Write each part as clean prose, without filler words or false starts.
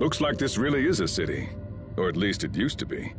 Looks like this really is a city. Or at least it used to be.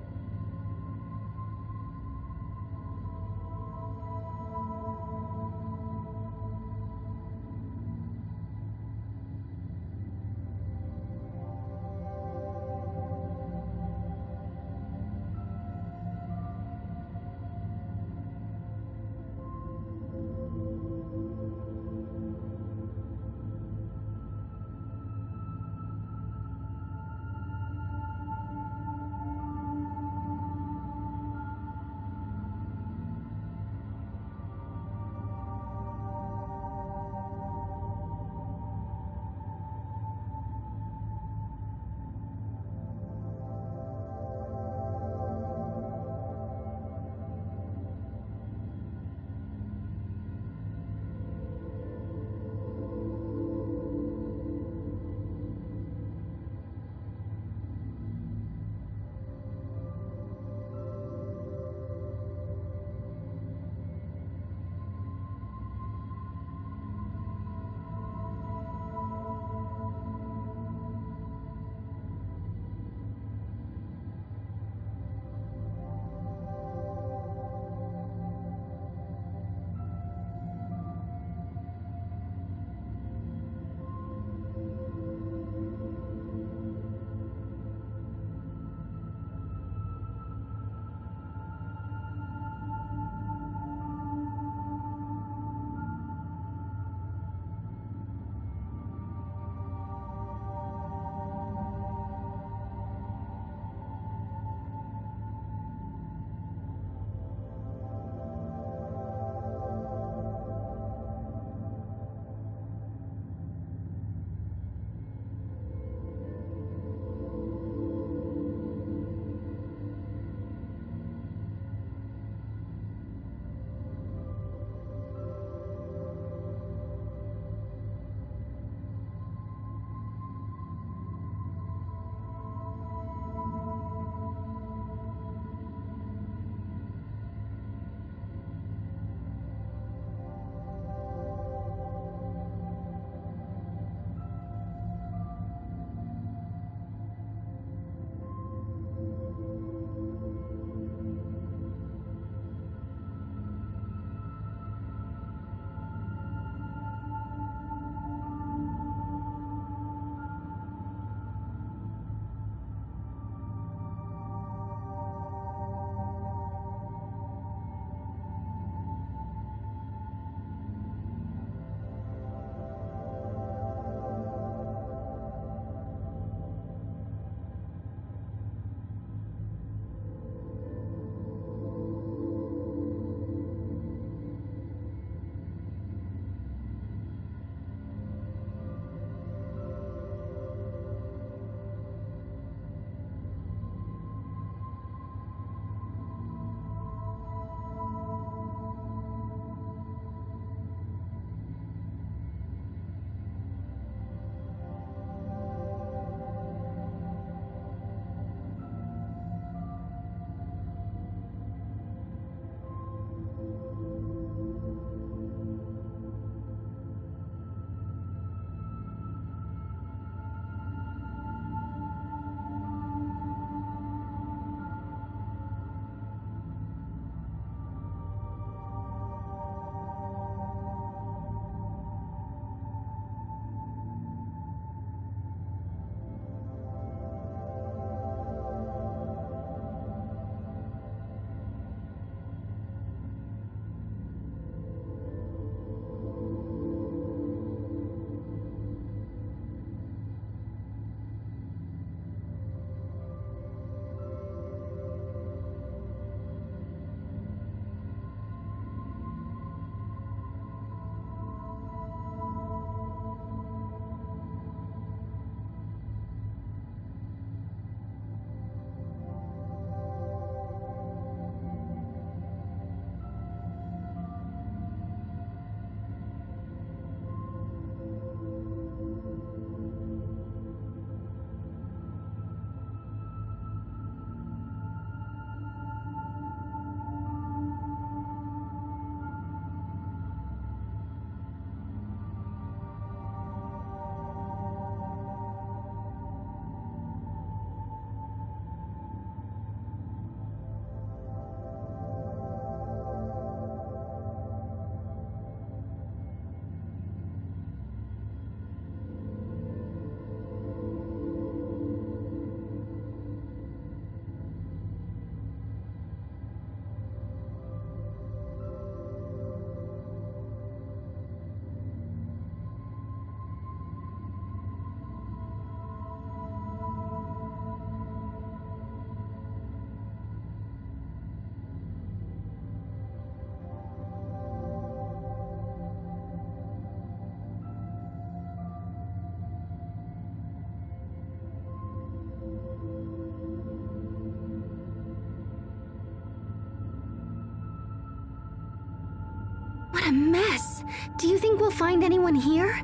What a mess. Do you think we'll find anyone here?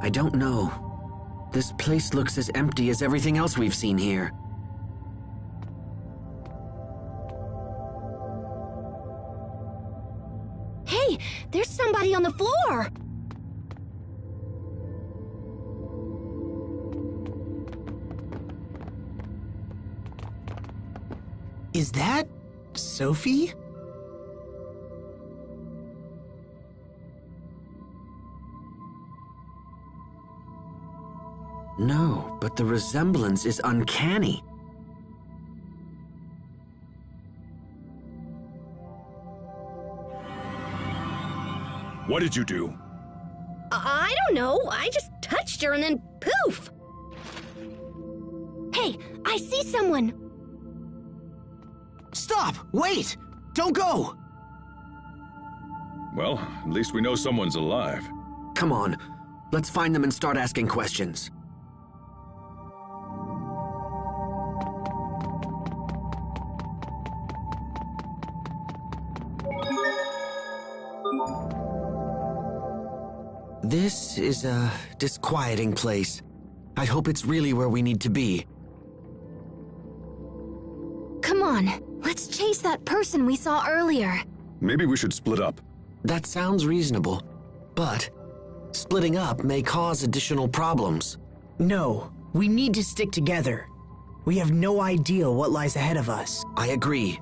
I don't know. This place looks as empty as everything else we've seen here. Hey, there's somebody on the floor! Is that Sophie? No, but the resemblance is uncanny. What did you do? I don't know. I just touched her and then poof! Hey, I see someone! Stop! Wait! Don't go! Well, at least we know someone's alive. Come on, let's find them and start asking questions. This is a disquieting place. I hope it's really where we need to be. Come on, let's chase that person we saw earlier. Maybe we should split up. That sounds reasonable, but splitting up may cause additional problems. No, we need to stick together. We have no idea what lies ahead of us. I agree.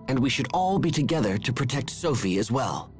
And we should all be together to protect Sophie as well.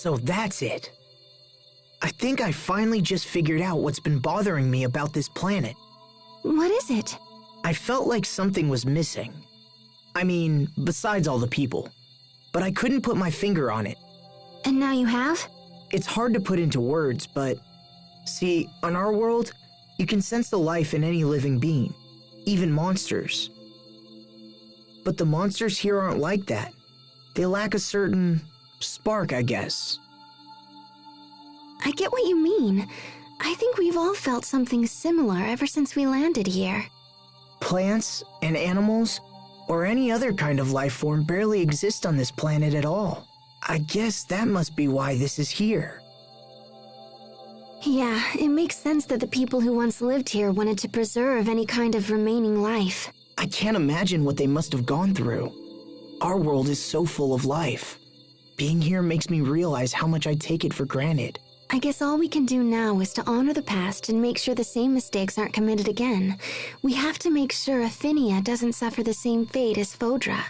So that's it. I think I finally just figured out what's been bothering me about this planet. What is it? I felt like something was missing. I mean, besides all the people. But I couldn't put my finger on it. And now you have? It's hard to put into words, but... See, on our world, you can sense the life in any living being, even monsters. But the monsters here aren't like that. They lack a certain spark, I guess. I get what you mean. I think we've all felt something similar ever since we landed here. Plants and animals, or any other kind of life form barely exist on this planet at all. I guess that must be why this is here. Yeah, it makes sense that the people who once lived here wanted to preserve any kind of remaining life. I can't imagine what they must have gone through. Our world is so full of life. Being here makes me realize how much I take it for granted. I guess all we can do now is to honor the past and make sure the same mistakes aren't committed again. We have to make sure Ff9 doesn't suffer the same fate as Ff9.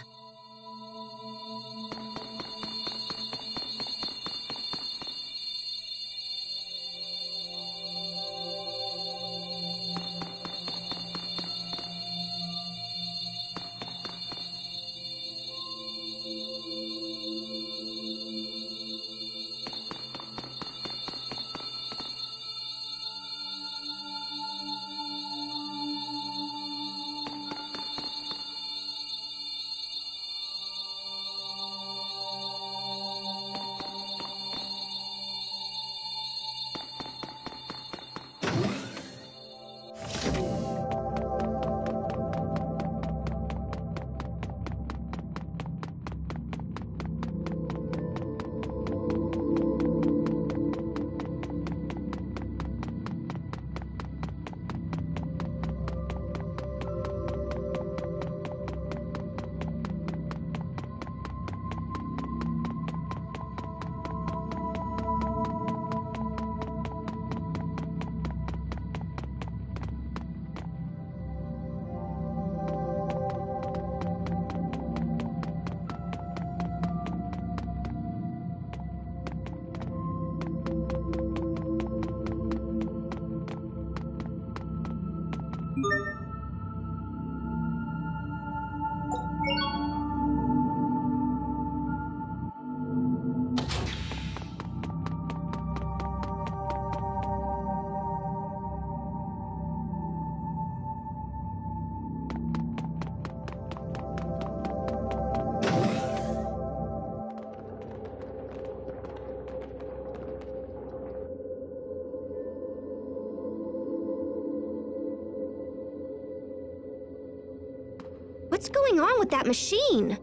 What's going on with that machine?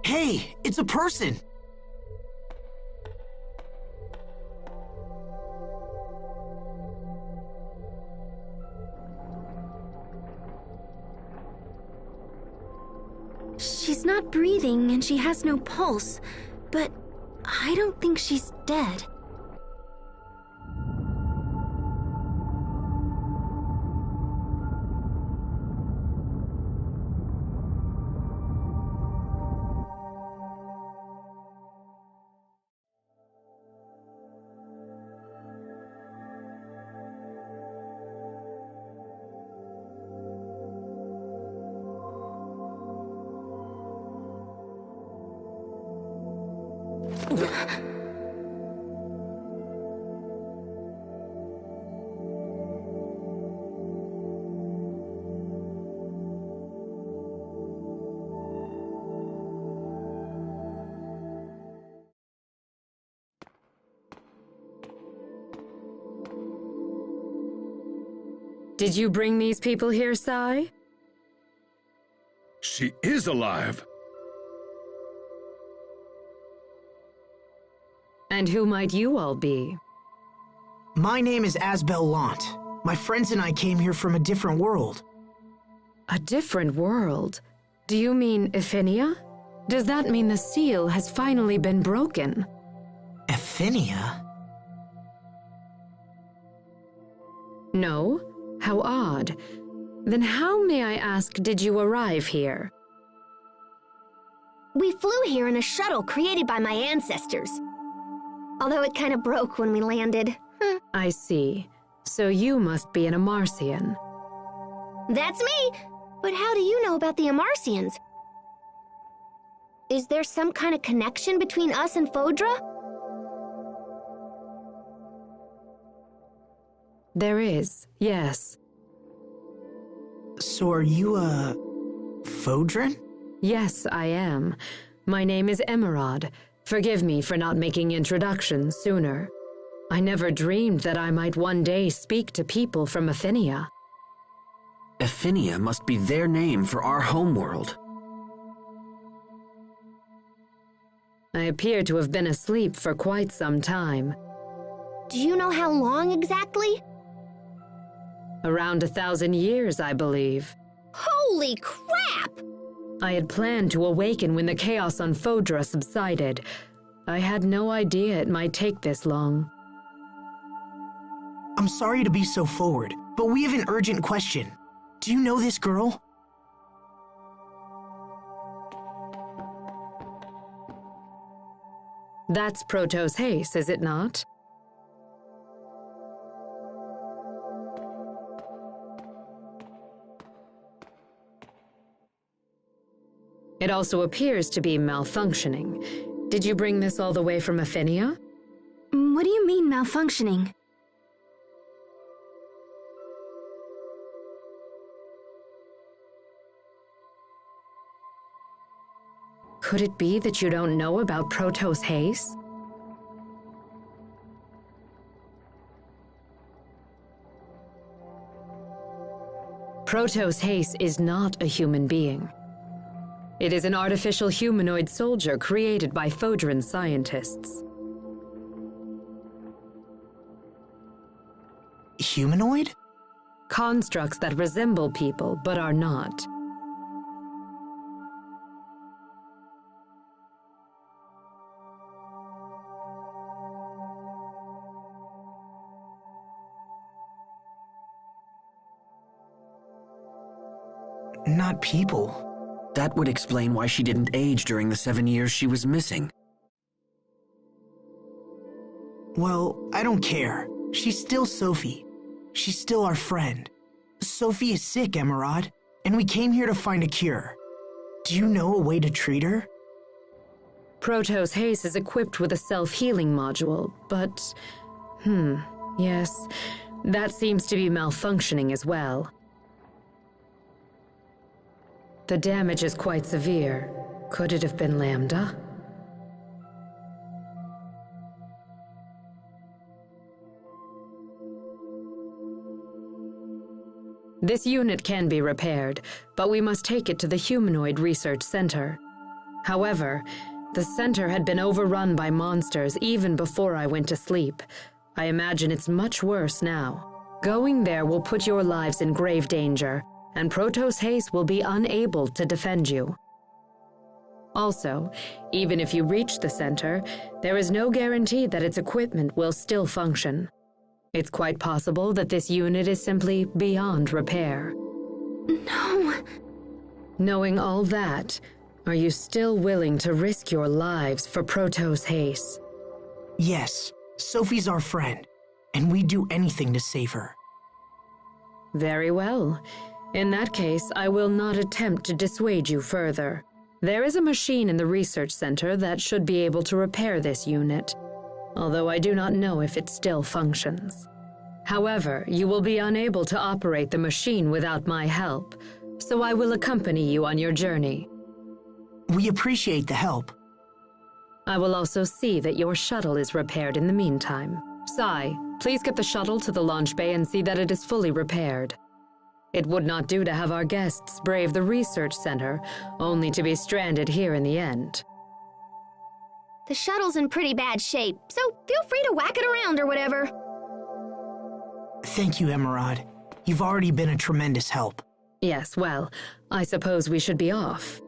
Hey, it's a person! She's not breathing and she has no pulse, but I don't think she's dead. Did you bring these people here, Sai? She is alive! And who might you all be? My name is Asbel Lant. My friends and I came here from a different world. A different world? Do you mean Ff9? Does that mean the seal has finally been broken? Ff9? No? How odd. Then how, may I ask, did you arrive here? We flew here in a shuttle created by my ancestors. Although it kind of broke when we landed. I see. So you must be an Amarcian. That's me! But how do you know about the Amarcians? Is there some kind of connection between us and Fodra? There is, yes. So are you, Fodran? Yes, I am. My name is Emerald. Forgive me for not making introductions sooner. I never dreamed that I might one day speak to people from Ff9. Ff9 must be their name for our homeworld. I appear to have been asleep for quite some time. Do you know how long exactly? Around 1,000 years, I believe. Holy crap! I had planned to awaken when the chaos on Fodra subsided. I had no idea it might take this long. I'm sorry to be so forward, but we have an urgent question. Do you know this girl? That's Protos Hace, is it not? It also appears to be malfunctioning. Did you bring this all the way from Ff9? What do you mean malfunctioning? Could it be that you don't know about Protos Hace? Protos Hace is not a human being. It is an artificial humanoid soldier created by Fodran scientists. Humanoid? Constructs that resemble people but are not. Not people. That would explain why she didn't age during the 7 years she was missing. Well, I don't care. She's still Sophie. She's still our friend. Sophie is sick, Emerald, and we came here to find a cure. Do you know a way to treat her? Protos Hace is equipped with a self-healing module, but... yes, that seems to be malfunctioning as well. The damage is quite severe. Could it have been Lambda? This unit can be repaired, but we must take it to the Humanoid Research Center. However, the center had been overrun by monsters even before I went to sleep. I imagine it's much worse now. Going there will put your lives in grave danger, and Protos Haste will be unable to defend you. Also, even if you reach the center, there is no guarantee that its equipment will still function. It's quite possible that this unit is simply beyond repair. No. Knowing all that, are you still willing to risk your lives for Protos Haste? Yes, Sophie's our friend, and we'd do anything to save her. Very well. In that case, I will not attempt to dissuade you further. There is a machine in the research center that should be able to repair this unit, although I do not know if it still functions. However, you will be unable to operate the machine without my help, so I will accompany you on your journey. We appreciate the help. I will also see that your shuttle is repaired in the meantime. Sai, please get the shuttle to the launch bay and see that it is fully repaired. It would not do to have our guests brave the research center, only to be stranded here in the end. The shuttle's in pretty bad shape, so feel free to whack it around or whatever. Thank you, Emerald. You've already been a tremendous help. Yes, well, I suppose we should be off.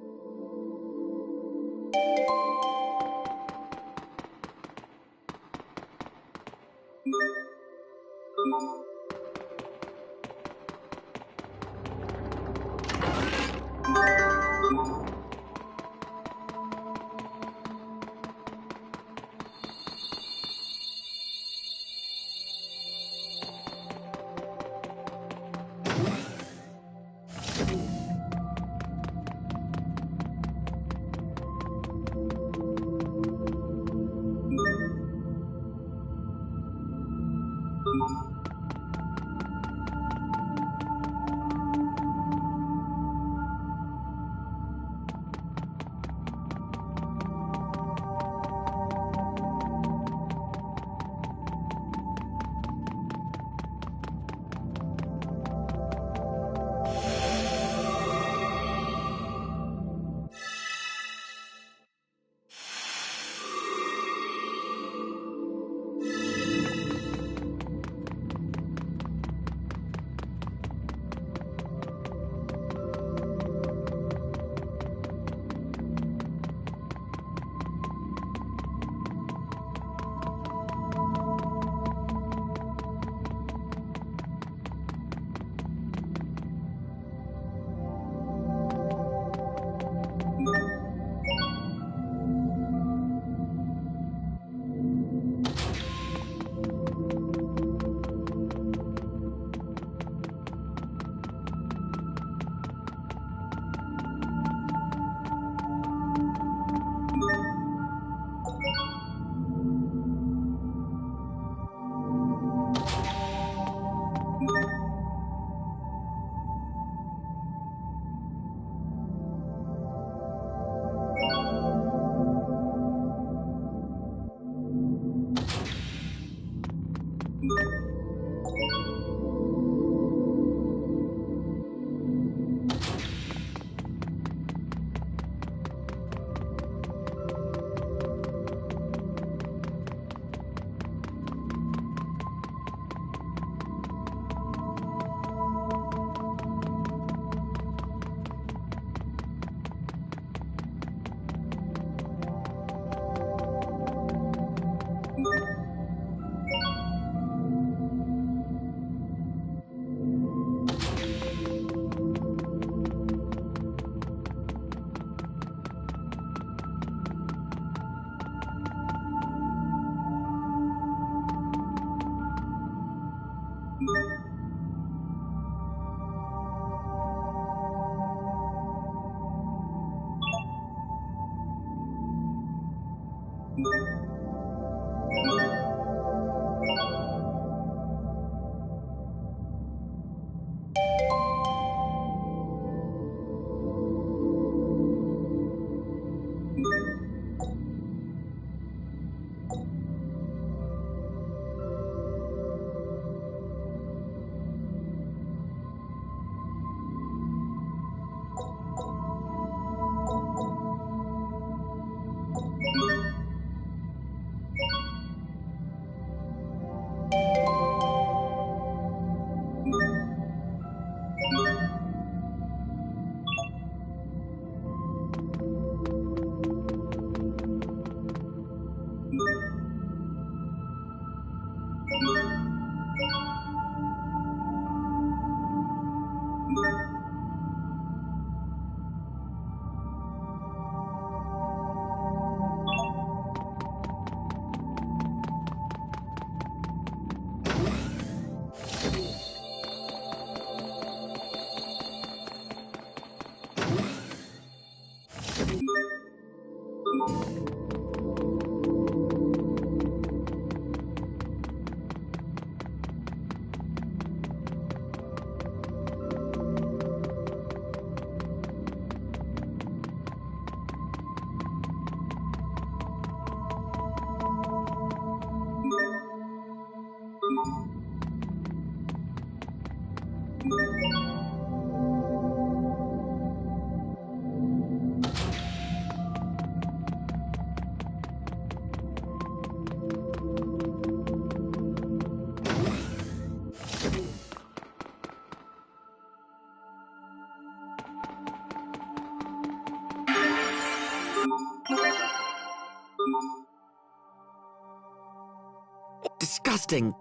Disgusting.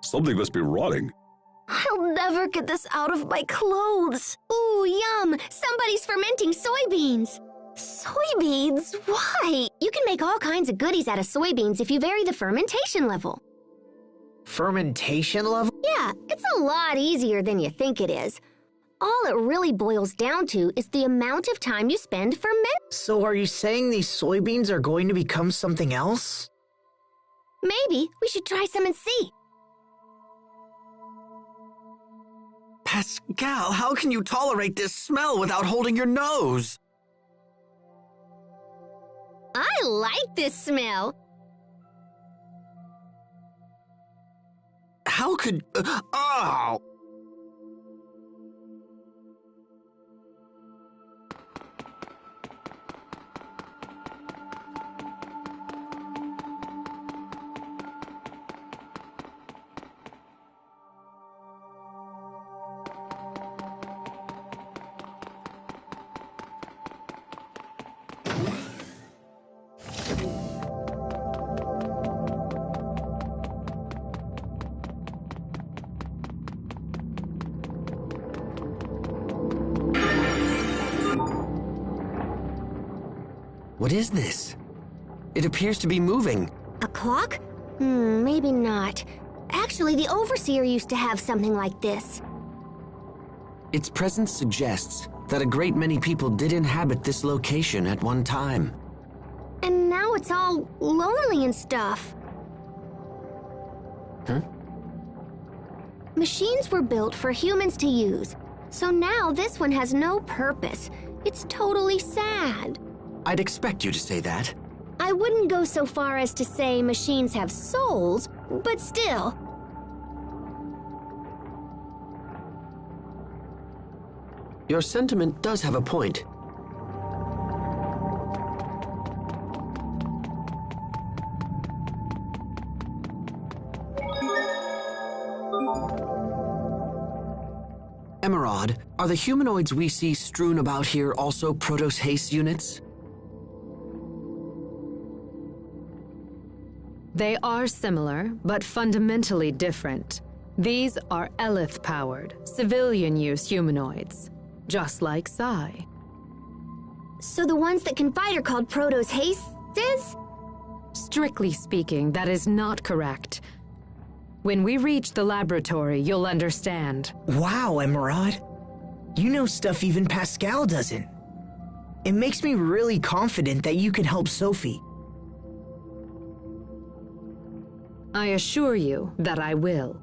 Something must be rotting. I'll never get this out of my clothes. Ooh, yum! Somebody's fermenting soybeans. Soybeans? Why? You can make all kinds of goodies out of soybeans if you vary the fermentation level. Fermentation level? Yeah, it's a lot easier than you think it is. All it really boils down to is the amount of time you spend fermenting. So are you saying these soybeans are going to become something else? Maybe we should try some and see. Pascal, how can you tolerate this smell without holding your nose? I like this smell. How could... oh! What is this? It appears to be moving. A clock? Maybe not. Actually, the Overseer used to have something like this. Its presence suggests that a great many people did inhabit this location at one time. And now it's all lonely and stuff. Huh? Machines were built for humans to use, so now this one has no purpose. It's totally sad. I'd expect you to say that. I wouldn't go so far as to say machines have souls, but still. Your sentiment does have a point. Emerald, are the humanoids we see strewn about here also Protos Haste units? They are similar, but fundamentally different. These are Elith-powered, civilian-use humanoids, just like Psi. So the ones that can fight are called Protos Hastes? Strictly speaking, that is not correct. When we reach the laboratory, you'll understand. Wow, Emerald. You know stuff even Pascal doesn't. It makes me really confident that you can help Sophie. I assure you that I will.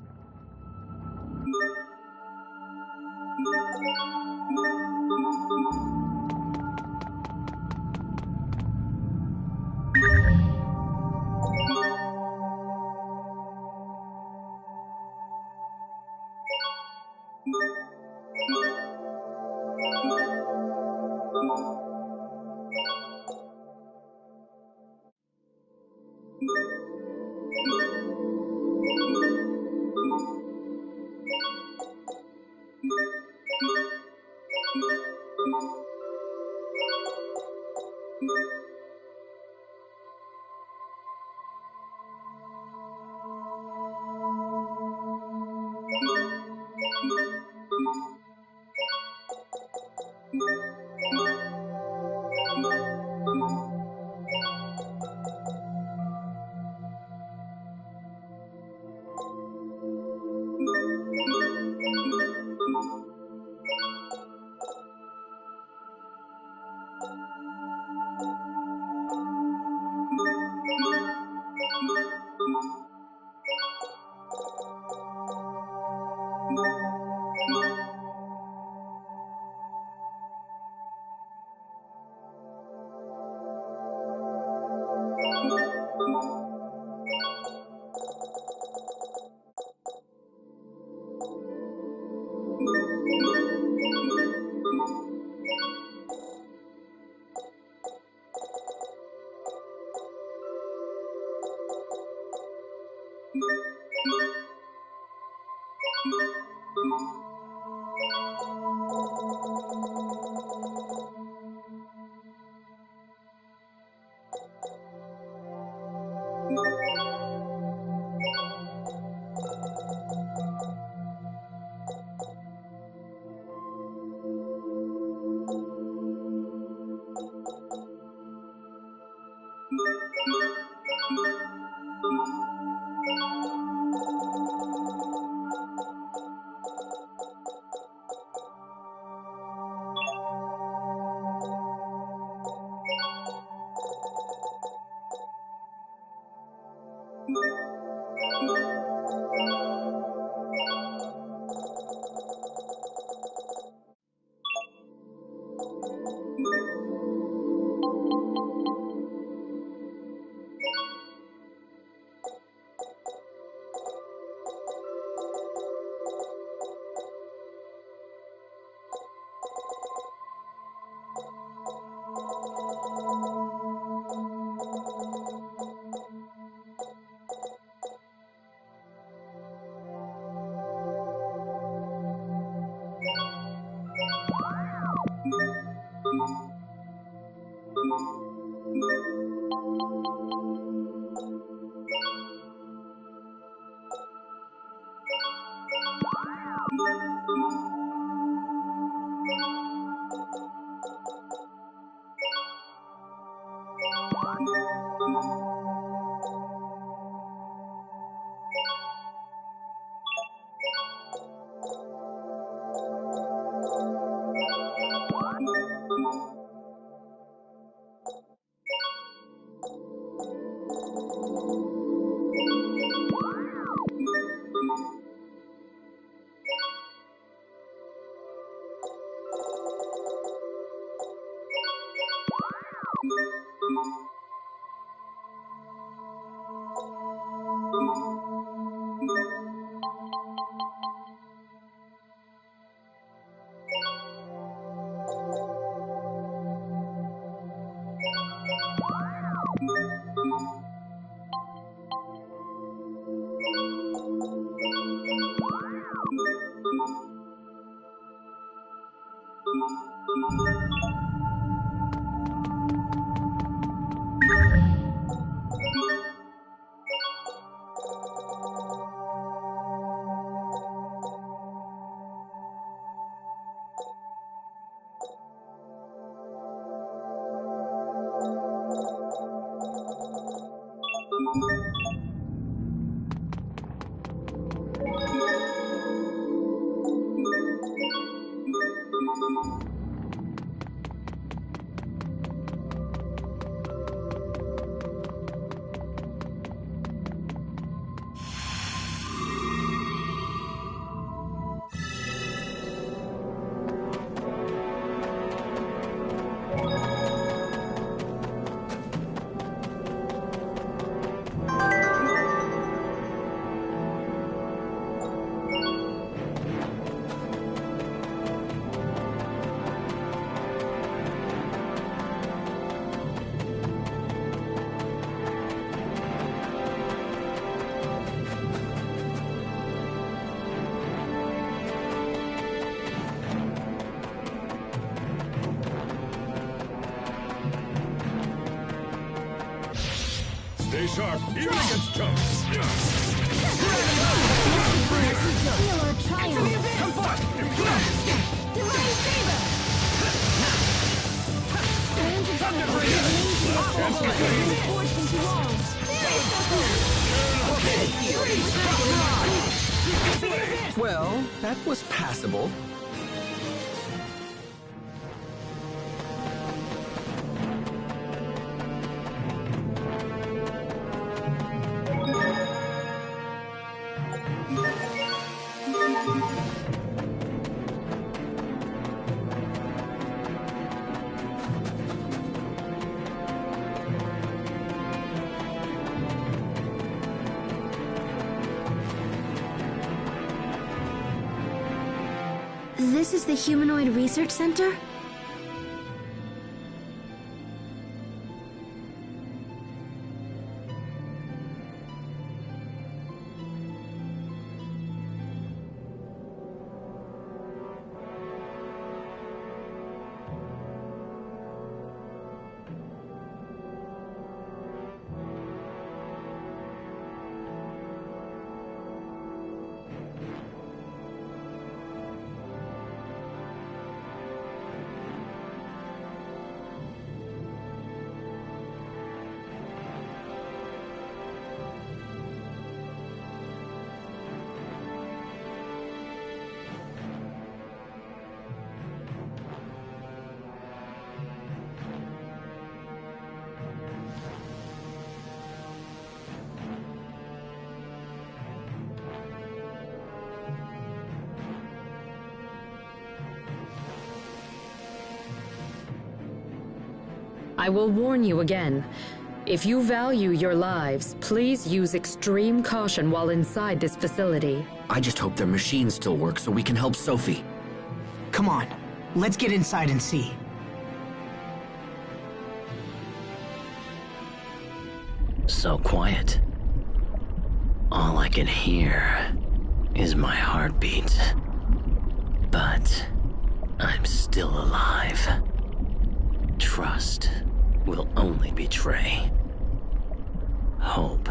Stay sharp, even against chumps. Feel our triumph. Come forth! Divine favor. Thunder Breather! Fortune to all. Well, that was passable. This is the Humanoid Research Center? I will warn you again. If you value your lives, please use extreme caution while inside this facility. I just hope their machines still work so we can help Sophie. Come on, let's get inside and see. So quiet. All I can hear is my heartbeat. But I'm still alive. Trust will only betray. Hope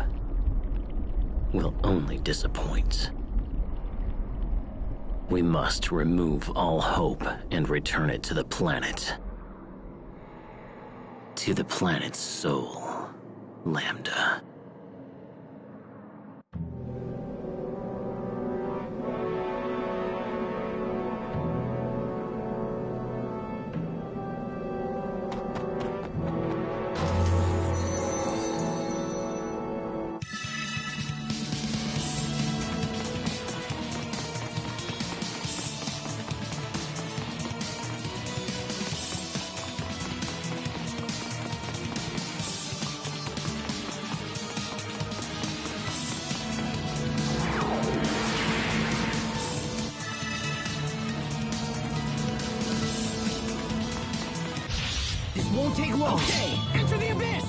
will only disappoint. We must remove all hope and return it to the planet. To the planet's soul, Lambda. Won't take long. Okay, enter the abyss!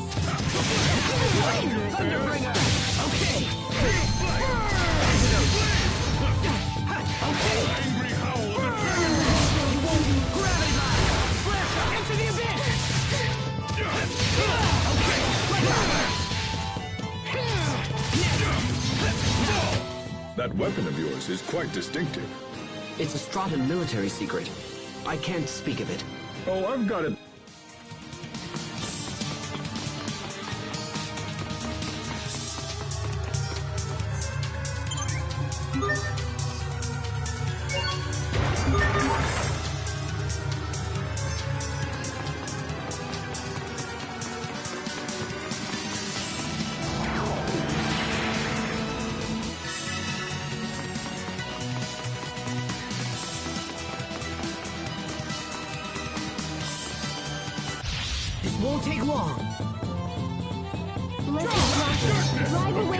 Thunderbringer! Okay! Okay! Angry howl of the dragon! Gravity line! Flash! Enter the abyss! Okay! That weapon of yours is quite distinctive. It's a Strahtan military secret. I can't speak of it. Oh, I've got it. Won't take long. Let's get drive away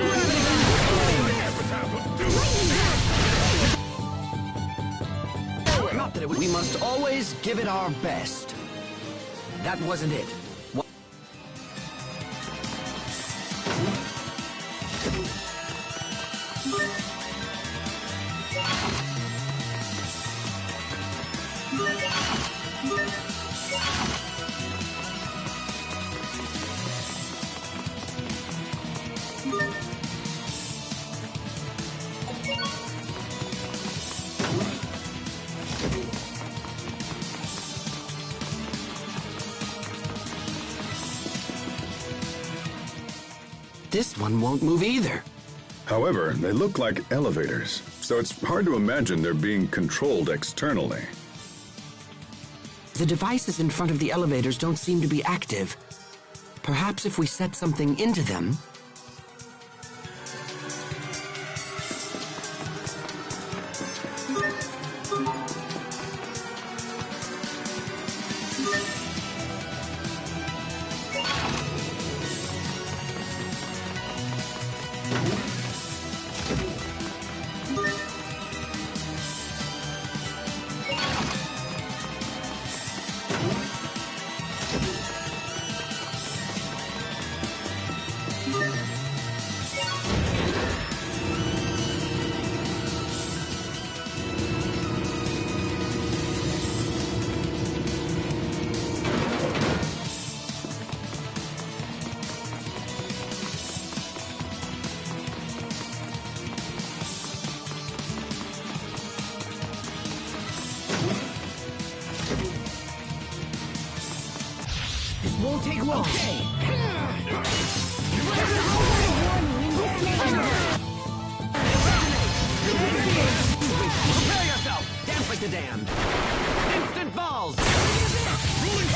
Not that it was. We must always give it our best. That wasn't it. This one won't move either. However, they look like elevators, so it's hard to imagine they're being controlled externally. The devices in front of the elevators don't seem to be active. Perhaps if we set something into them... Won't take long. Okay. Prepare yourself! Dance like the damned! Instant balls! Rolling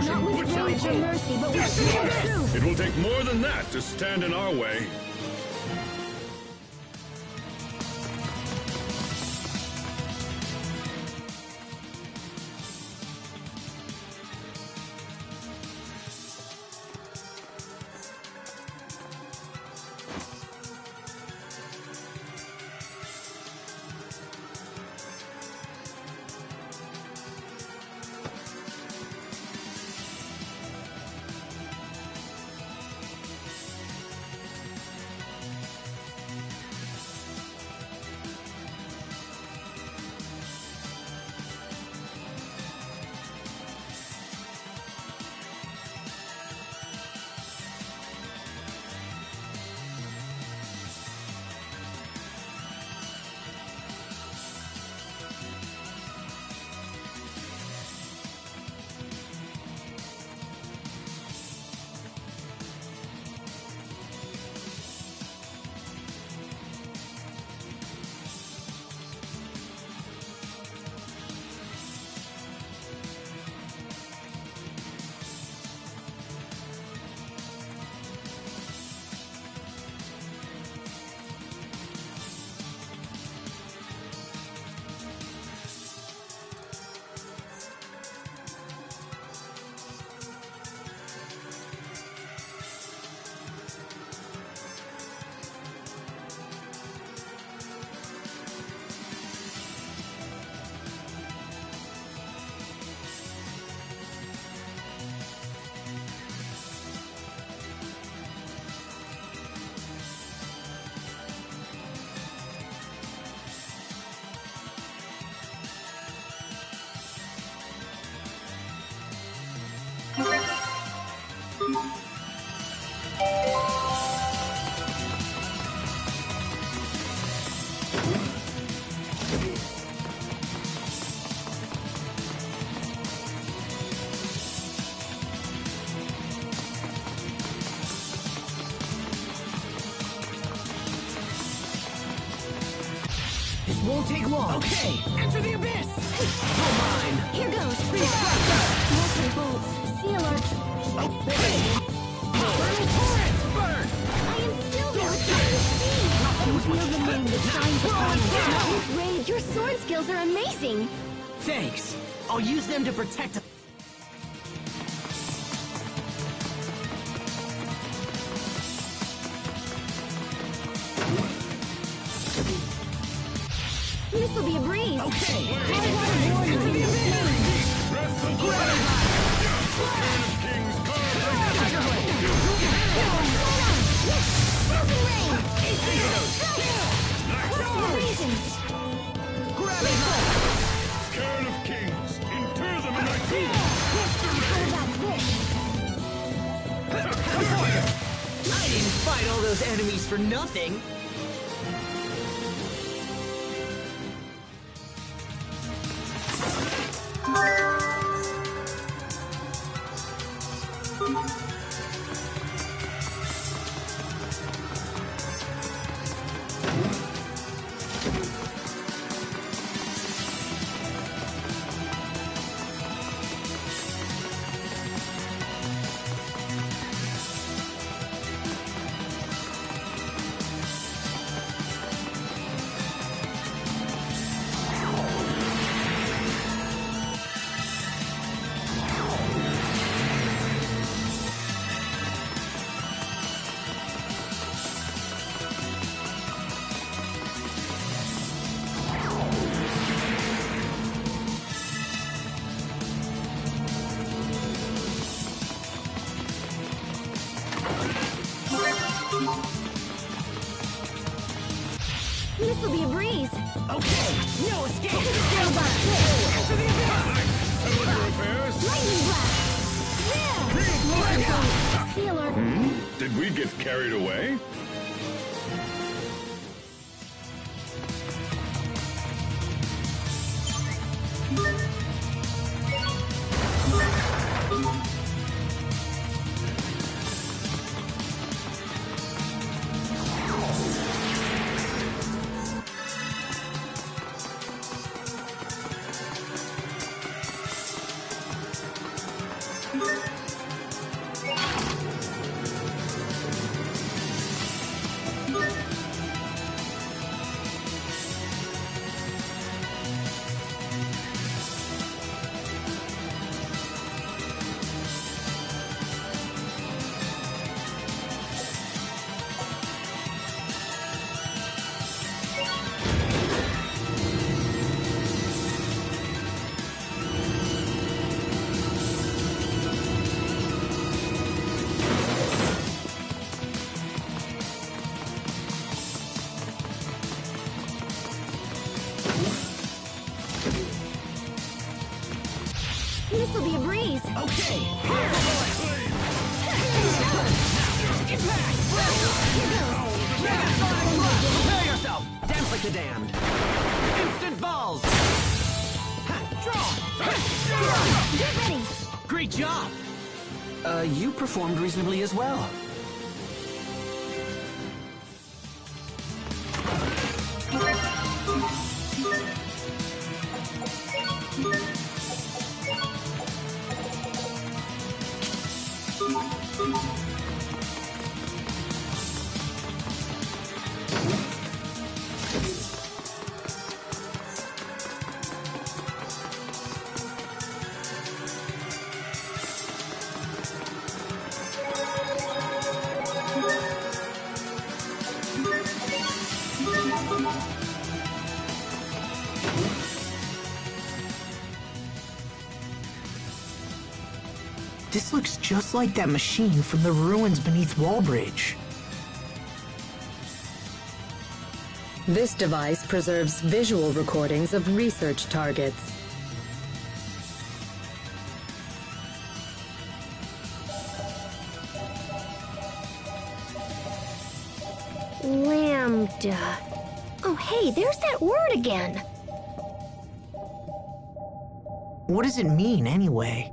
Not with rage or mercy, but with It will take more than that to stand in our way. Won't take long. Okay, enter the abyss. All mine. Here goes. Multi-bolts. Sea alert. Okay. Burning torrent. Burn. I am still there with you. You feel the wind that shines upon you. Raid, your sword skills are amazing. Thanks. I'll use them to protect. This will be a breeze. Okay. High water warning in the Cairn of Kings, inter them in thy I didn't fight all those enemies for nothing. This will be a breeze. Okay, no escape. Enter the abyss. Lightning blast. Yeah. Sea alert. Did we get carried away? This'll be a breeze. Okay! Impact! Prepare yourself! Dance like the damned! Instant balls! Get ready! Great job! You performed reasonably as well. This looks just like that machine from the ruins beneath Wallbridge. This device preserves visual recordings of research targets. Lambda. Oh, hey, there's that word again. What does it mean, anyway?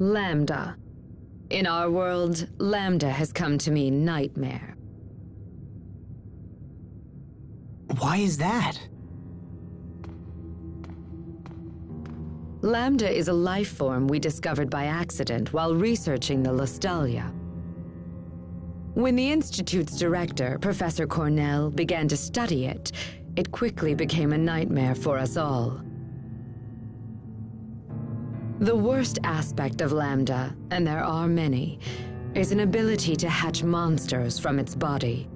Lambda. In our world, Lambda has come to mean nightmare. Why is that? Lambda is a life form we discovered by accident while researching the Lustalia. When the Institute's director, Professor Cornell, began to study it, it quickly became a nightmare for us all. The worst aspect of Lambda, and there are many, is an ability to hatch monsters from its body.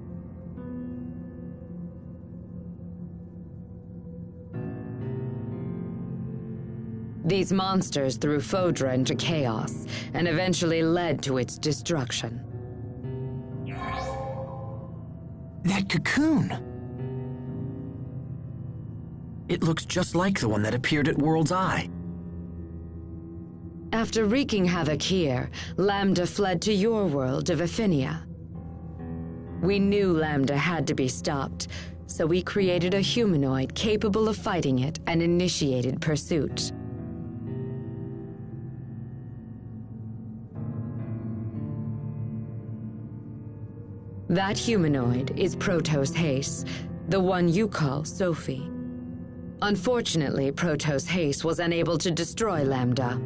These monsters threw Ff9 into chaos and eventually led to its destruction. That cocoon! It looks just like the one that appeared at World's Eye. After wreaking havoc here, Lambda fled to your world of Ff9. We knew Lambda had to be stopped, so we created a humanoid capable of fighting it and initiated pursuit. That humanoid is Protos Hace, the one you call Sophie. Unfortunately, Protos Hace was unable to destroy Lambda.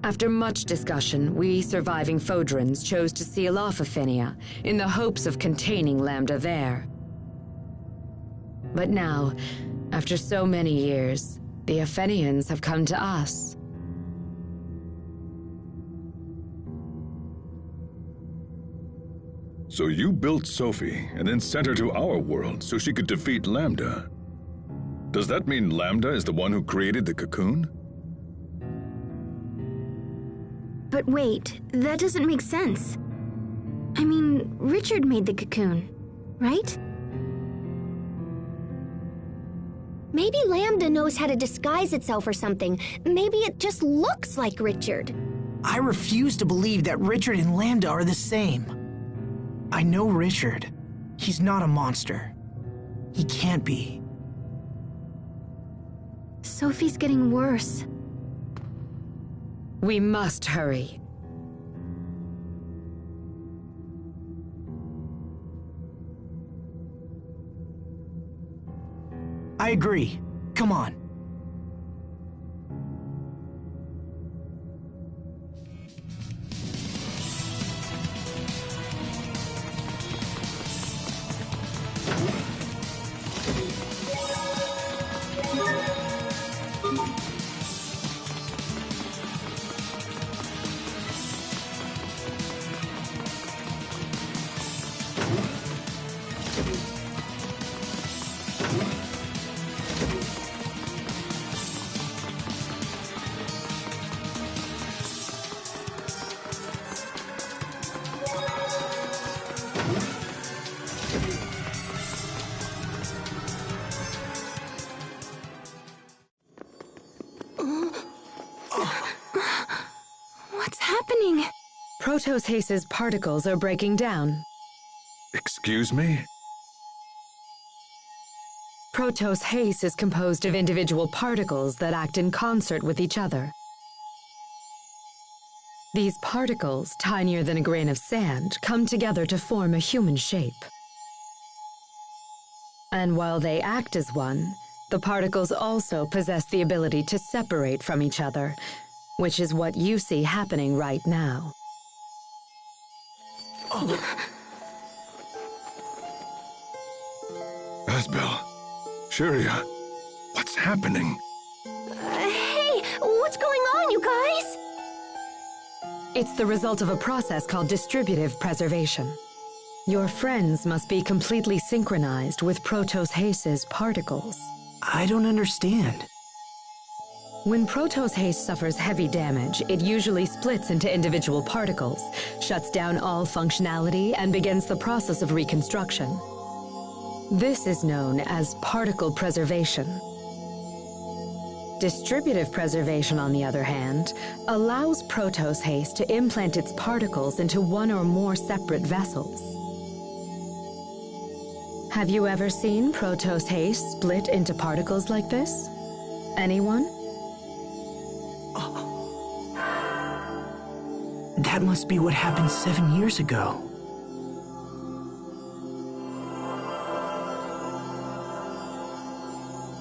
After much discussion, we surviving Ff9s chose to seal off Ff9 in the hopes of containing Lambda there. But now, after so many years, the Ff9ans have come to us. So you built Sophie and then sent her to our world so she could defeat Lambda. Does that mean Lambda is the one who created the cocoon? But wait, that doesn't make sense. I mean, Richard made the cocoon, right? Maybe Lambda knows how to disguise itself or something. Maybe it just looks like Richard. I refuse to believe that Richard and Lambda are the same. I know Richard. He's not a monster. He can't be. Sophie's getting worse. We must hurry. I agree. Come on. happening? Protos Hace's particles are breaking down. Excuse me? Protos Hace is composed of individual particles that act in concert with each other. These particles, tinier than a grain of sand, come together to form a human shape. And while they act as one, the particles also possess the ability to separate from each other, which is what you see happening right now. Asbel, Sharia, what's happening? Hey, what's going on, you guys? It's the result of a process called distributive preservation. Your friends must be completely synchronized with Protos Hace's particles. I don't understand. When Protos Hace suffers heavy damage, it usually splits into individual particles, shuts down all functionality, and begins the process of reconstruction. This is known as particle preservation. Distributive preservation, on the other hand, allows Protos Hace to implant its particles into one or more separate vessels. Have you ever seen Protos Hace split into particles like this? Anyone? That must be what happened 7 years ago.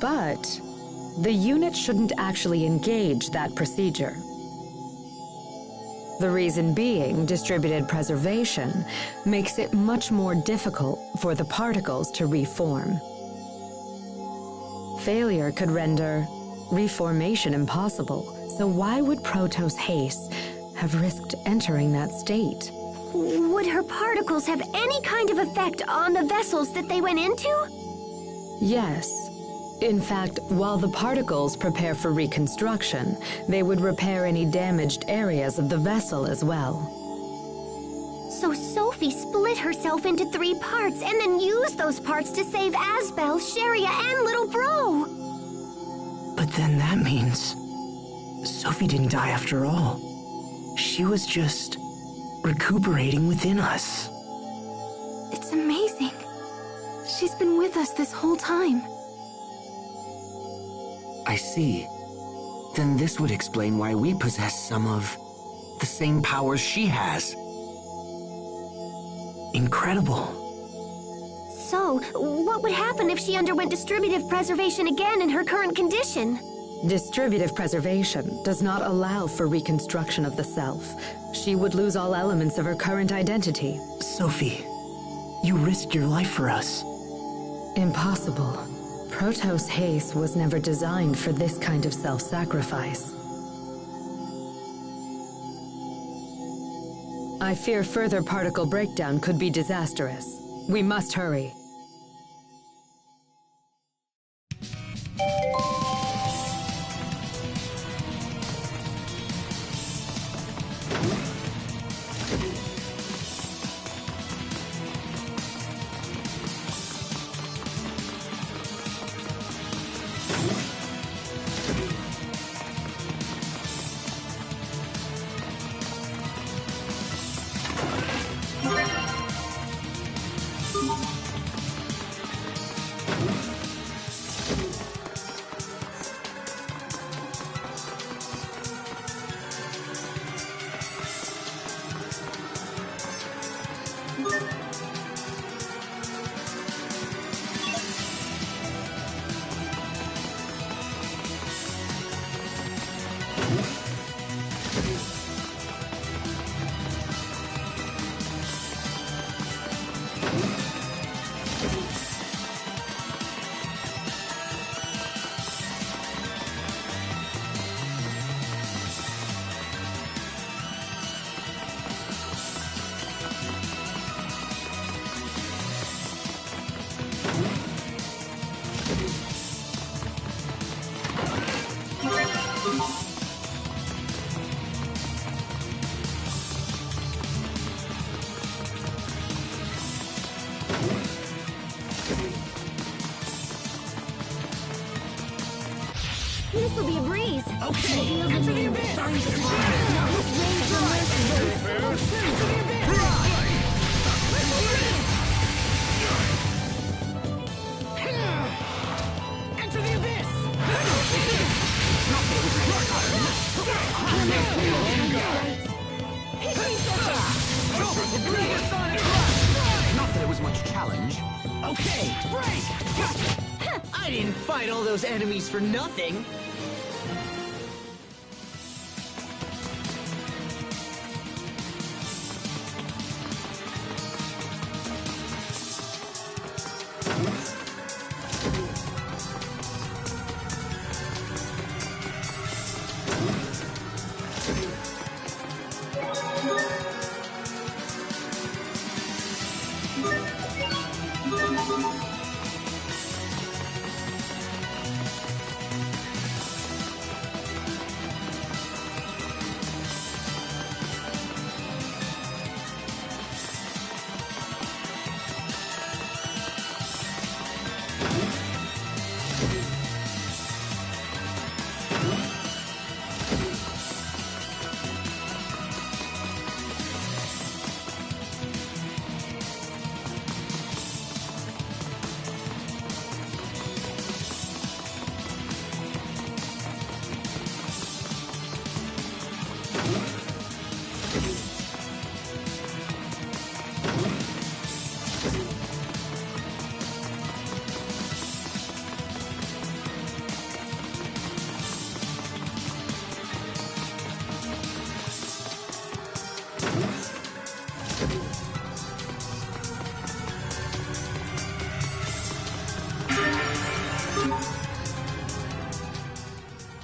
But the unit shouldn't actually engage that procedure. The reason being, distributed preservation makes it much more difficult for the particles to reform. Failure could render reformation impossible, so why would Protos Hace have risked entering that state? Would her particles have any kind of effect on the vessels that they went into? Yes. In fact, while the particles prepare for reconstruction, they would repair any damaged areas of the vessel as well. So Sophie split herself into 3 parts and then used those parts to save Asbel, Sharia, and little bro. But then that means Sophie didn't die after all. She was just recuperating within us. It's amazing. She's been with us this whole time. I see. Then this would explain why we possess some of the same powers she has. Incredible. So, what would happen if she underwent distributive preservation again in her current condition? Distributive preservation does not allow for reconstruction of the self. She would lose all elements of her current identity. Sophie, you risked your life for us. Impossible. Protos Hace was never designed for this kind of self-sacrifice. I fear further particle breakdown could be disastrous. We must hurry. This'll be a breeze. Okay, into the abyss! Now his rage and mercy. Into the abyss! Into the abyss! Not that it was much challenge. Okay, break! I didn't fight all those enemies for nothing.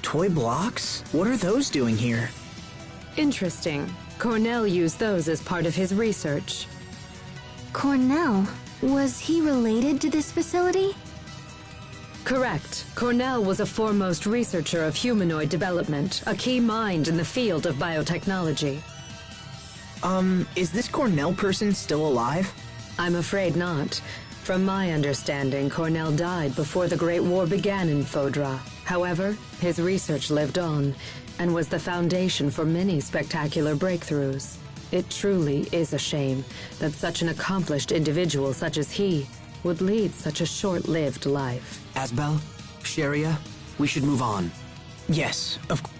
Toy blocks? What are those doing here? Interesting. Cornell used those as part of his research. Cornell? Was he related to this facility? Correct. Cornell was a foremost researcher of humanoid development, a key mind in the field of biotechnology. Is this Cornell person still alive? I'm afraid not. From my understanding, Cornell died before the Great War began in Fodra. However, his research lived on, and was the foundation for many spectacular breakthroughs. It truly is a shame that such an accomplished individual such as he would lead such a short-lived life. Asbel, Sharia, we should move on. Yes, of course.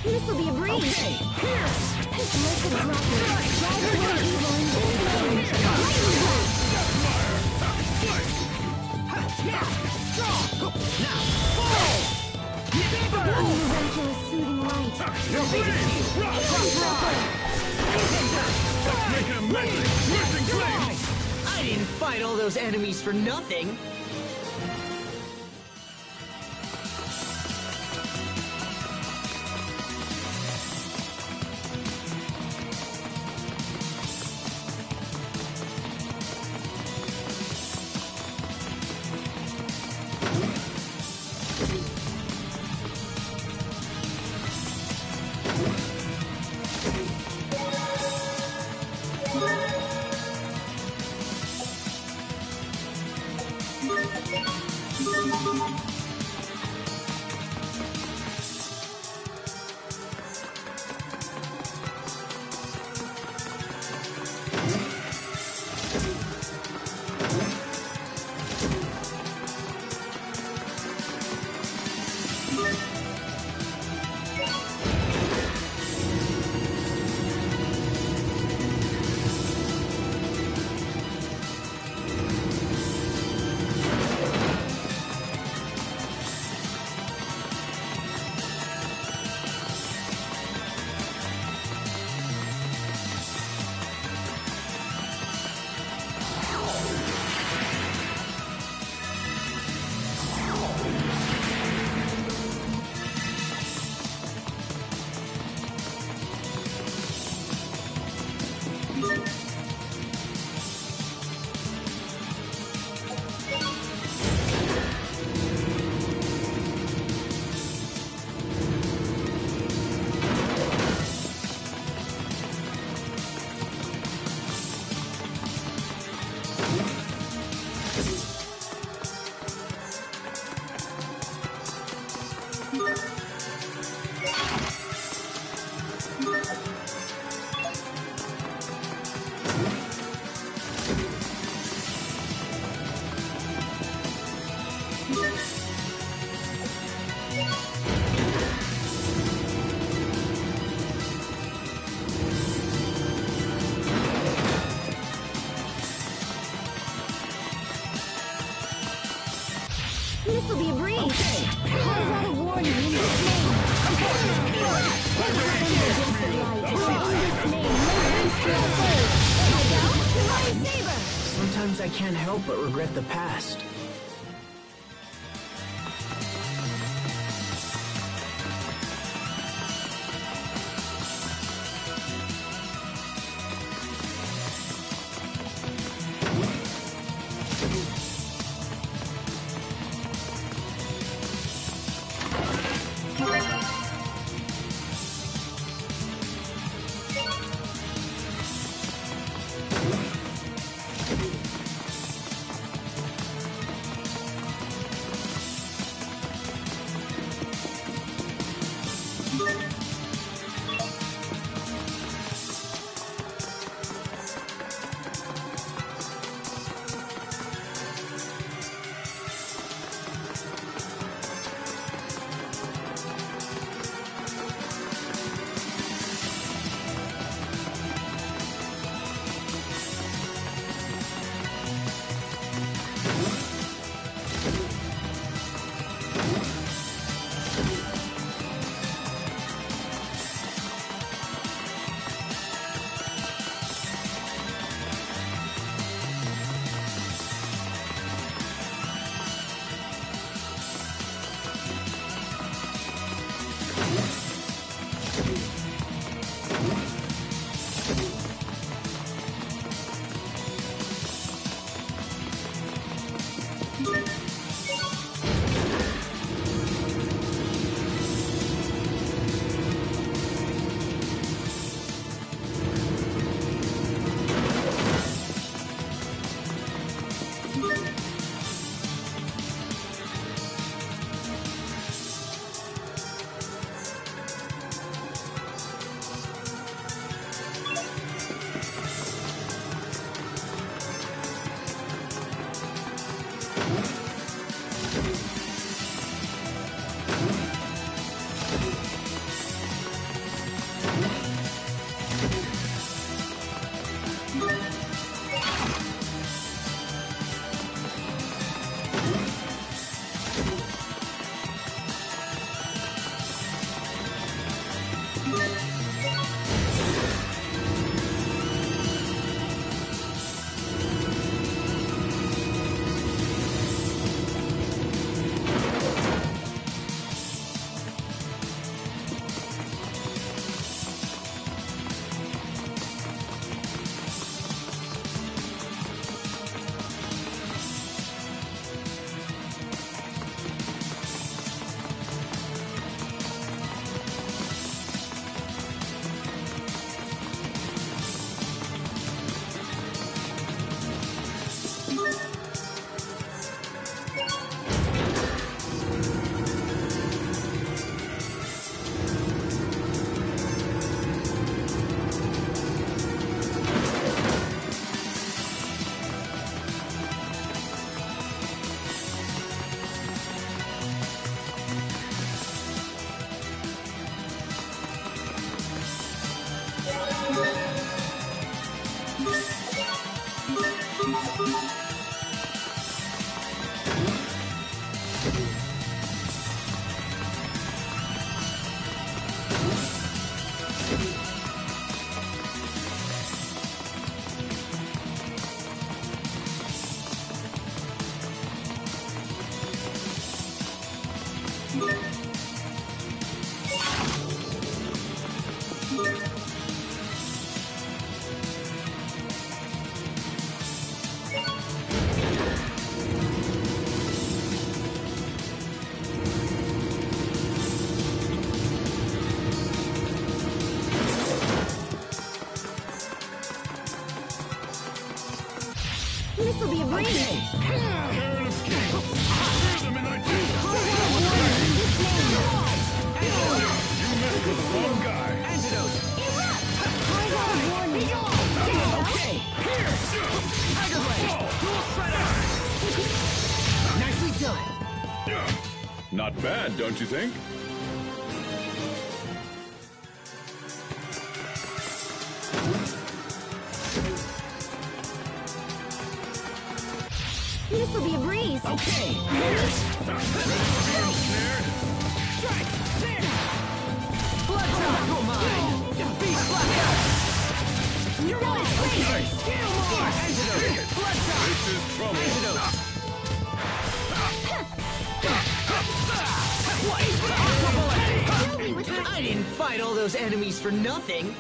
This'll be a breeze. Okay, pierce! Local droplet. Drive away evil and lightning blast. Now, fall! Miraculous soothing light. Make it a medley! Bursting flames! I didn't fight all those enemies for nothing. This'll be a breeze. Cause out a warning in this name. Against the light. In this name, no beast shall save. Here we go. Lion Saber. Sometimes I can't help but regret the past. This'll be a breeze. Careless king! Screw them and I take You messed with the wrong guy! Antidote. Okay, here. Tiger Blade. Dual Shredder. Nicely done. Not bad, don't you think? This'll be a breeze. Okay, here. Strike. There. Blood drop. Go mine. Defeat Blackout. You're on. Okay. Kill more. Antidote. Blood drop. This is trouble. Antidote. I didn't fight all those enemies for nothing.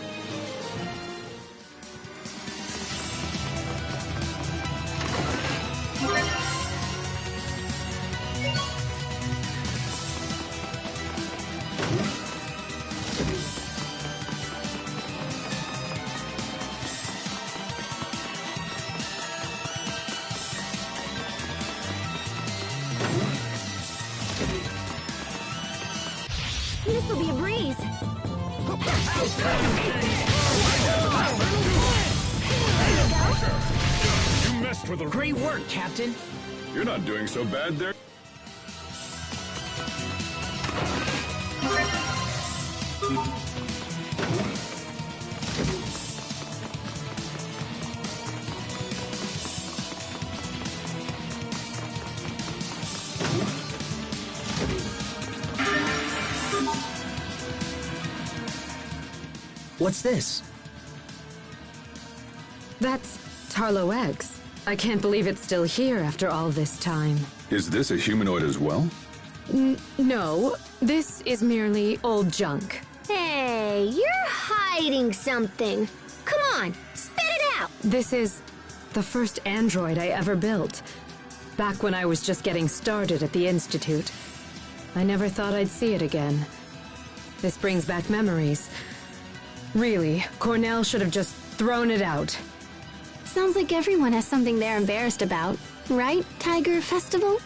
This'll be a breeze. You messed with the... Great work, Captain. You're not doing so bad there. What's this? That's Tarlo X. I can't believe it's still here after all this time. Is this a humanoid as well? No, this is merely old junk. Hey, you're hiding something. Come on, spit it out. This is the first android I ever built. Back when I was just getting started at the Institute. I never thought I'd see it again. This brings back memories. Really, Cornell should have just thrown it out. Sounds like everyone has something they're embarrassed about. Right, Tiger Festival?